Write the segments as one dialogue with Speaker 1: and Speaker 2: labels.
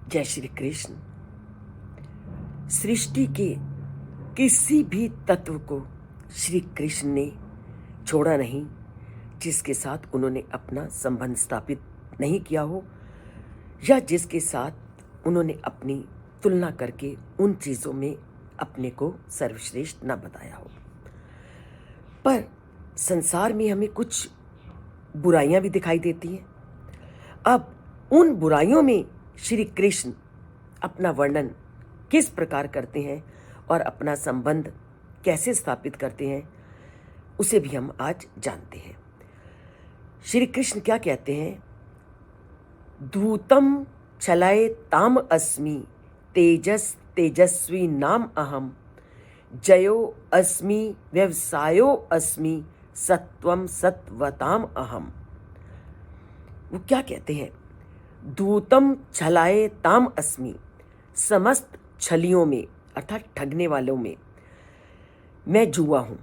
Speaker 1: जय श्री कृष्ण। सृष्टि के किसी भी तत्व को श्री कृष्ण ने छोड़ा नहीं, जिसके साथ उन्होंने अपना संबंध स्थापित नहीं किया हो या जिसके साथ उन्होंने अपनी तुलना करके उन चीज़ों में अपने को सर्वश्रेष्ठ न बताया हो। पर संसार में हमें कुछ बुराइयां भी दिखाई देती हैं। अब उन बुराइयों में श्री कृष्ण अपना वर्णन किस प्रकार करते हैं और अपना संबंध कैसे स्थापित करते हैं, उसे भी हम आज जानते हैं। श्री कृष्ण क्या कहते हैं? धूतम छलय ताम अस्मि, तेजस तेजस्वी नाम अहम, जयो अस्मि व्यवसायो अस्मि, सत्वम सत्वताम अहम। वो क्या कहते हैं? धूतम छलाए ताम अस्मि, समस्त छलियों में अर्थात ठगने वालों में मैं जुआ हूं।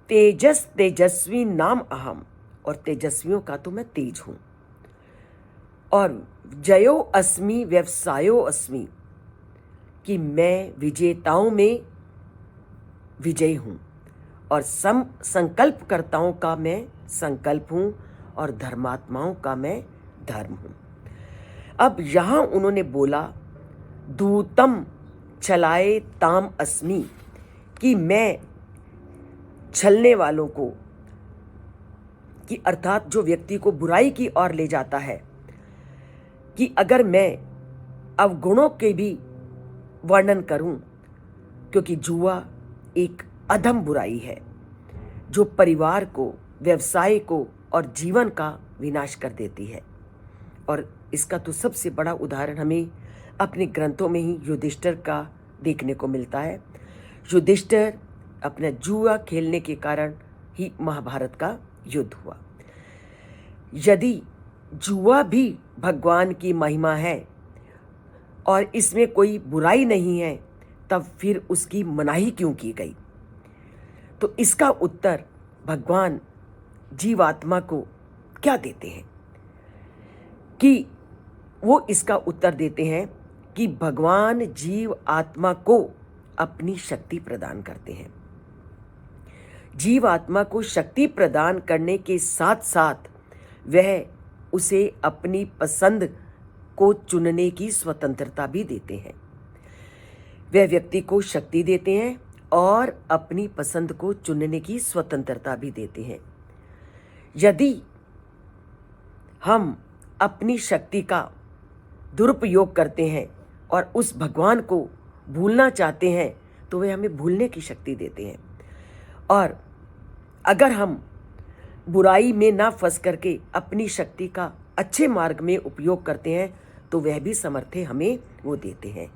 Speaker 1: तेजस तेजस्वी नाम अहम, और तेजस्वियों का तो मैं तेज हूं। और जयो अस्मि व्यवसायो अस्मि, कि मैं विजेताओं में विजयी हूं, और संकल्पकर्ताओं का मैं संकल्प हूं, और धर्मात्माओं का मैं धर्म हूं। अब यहां उन्होंने बोला दूतम छलाए ताम अस्मि, कि मैं छलने वालों को, कि अर्थात जो व्यक्ति को बुराई की ओर ले जाता है, कि अगर मैं अवगुणों के भी वर्णन करूं, क्योंकि जुआ एक अधम बुराई है जो परिवार को, व्यवसाय को और जीवन का विनाश कर देती है। और इसका तो सबसे बड़ा उदाहरण हमें अपने ग्रंथों में ही युधिष्ठिर का देखने को मिलता है। युधिष्ठिर अपना जुआ खेलने के कारण ही महाभारत का युद्ध हुआ। यदि जुआ भी भगवान की महिमा है और इसमें कोई बुराई नहीं है, तब फिर उसकी मनाही क्यों की गई? तो इसका उत्तर भगवान जीवात्मा को क्या देते हैं? कि वो इसका उत्तर देते हैं कि भगवान जीव आत्मा को अपनी शक्ति प्रदान करते हैं। जीव आत्मा को शक्ति प्रदान करने के साथ साथ वह उसे अपनी पसंद को चुनने की स्वतंत्रता भी देते हैं। वह व्यक्ति को शक्ति देते हैं और अपनी पसंद को चुनने की स्वतंत्रता भी देते हैं। यदि हम अपनी शक्ति का दुरुपयोग करते हैं और उस भगवान को भूलना चाहते हैं, तो वे हमें भूलने की शक्ति देते हैं। और अगर हम बुराई में ना फंस करके अपनी शक्ति का अच्छे मार्ग में उपयोग करते हैं, तो वह भी समर्थ हमें वो देते हैं।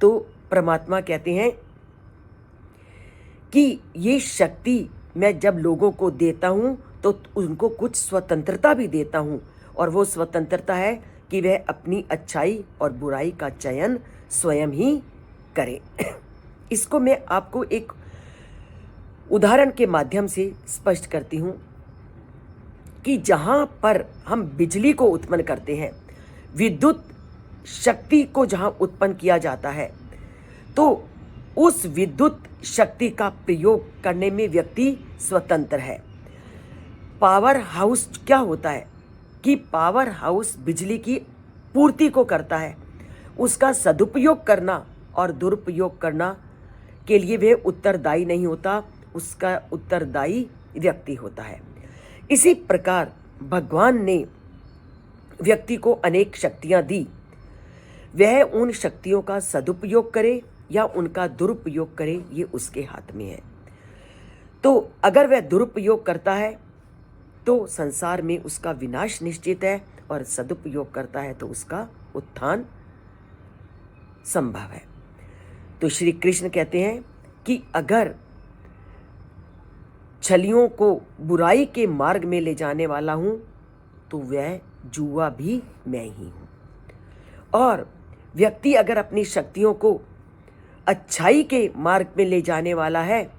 Speaker 1: तो परमात्मा कहते हैं कि ये शक्ति मैं जब लोगों को देता हूं, तो उनको कुछ स्वतंत्रता भी देता हूं, और वो स्वतंत्रता है कि वह अपनी अच्छाई और बुराई का चयन स्वयं ही करें। इसको मैं आपको एक उदाहरण के माध्यम से स्पष्ट करती हूं कि जहां पर हम बिजली को उत्पन्न करते हैं, विद्युत शक्ति को जहां उत्पन्न किया जाता है, तो उस विद्युत शक्ति का प्रयोग करने में व्यक्ति स्वतंत्र है। पावर हाउस क्या होता है कि पावर हाउस बिजली की पूर्ति को करता है। उसका सदुपयोग करना और दुरुपयोग करना के लिए वह उत्तरदायी नहीं होता, उसका उत्तरदायी व्यक्ति होता है। इसी प्रकार भगवान ने व्यक्ति को अनेक शक्तियां दी, वह उन शक्तियों का सदुपयोग करे या उनका दुरुपयोग करे, ये उसके हाथ में है। तो अगर वह दुरुपयोग करता है तो संसार में उसका विनाश निश्चित है, और सदुपयोग करता है तो उसका उत्थान संभव है। तो श्री कृष्ण कहते हैं कि अगर छलियों को बुराई के मार्ग में ले जाने वाला हूं, तो वह जुआ भी मैं ही हूं। और व्यक्ति अगर अपनी शक्तियों को अच्छाई के मार्ग में ले जाने वाला है,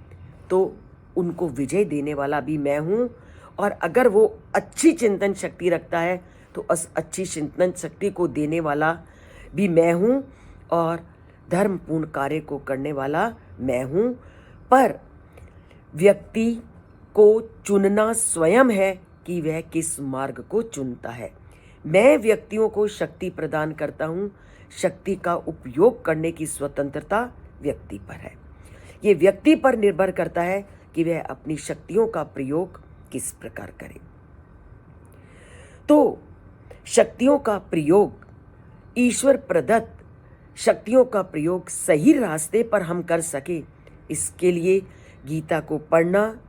Speaker 1: तो उनको विजय देने वाला भी मैं हूं। और अगर वो अच्छी चिंतन शक्ति रखता है, तो उस अच्छी चिंतन शक्ति को देने वाला भी मैं हूँ और धर्मपूर्ण कार्य को करने वाला मैं हूँ, पर व्यक्ति को चुनना स्वयं है कि वह किस मार्ग को चुनता है। मैं व्यक्तियों को शक्ति प्रदान करता हूँ, शक्ति का उपयोग करने की स्वतंत्रता व्यक्ति पर है। ये व्यक्ति पर निर्भर करता है कि वह अपनी शक्तियों का प्रयोग किस प्रकार करे। तो शक्तियों का प्रयोग, ईश्वर प्रदत्त शक्तियों का प्रयोग सही रास्ते पर हम कर सके, इसके लिए गीता को पढ़ना,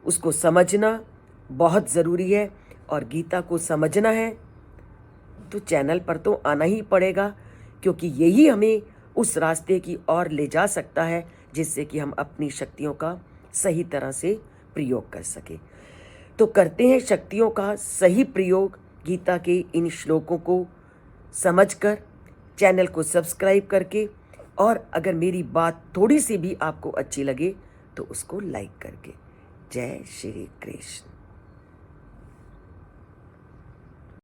Speaker 1: उसको समझना बहुत ज़रूरी है। और गीता को समझना है तो चैनल पर तो आना ही पड़ेगा, क्योंकि यही हमें उस रास्ते की ओर ले जा सकता है जिससे कि हम अपनी शक्तियों का सही तरह से प्रयोग कर सकें। तो करते हैं शक्तियों का सही प्रयोग गीता के इन श्लोकों को समझकर, चैनल को सब्सक्राइब करके, और अगर मेरी बात थोड़ी सी भी आपको अच्छी लगे तो उसको लाइक करके। जय श्री कृष्ण।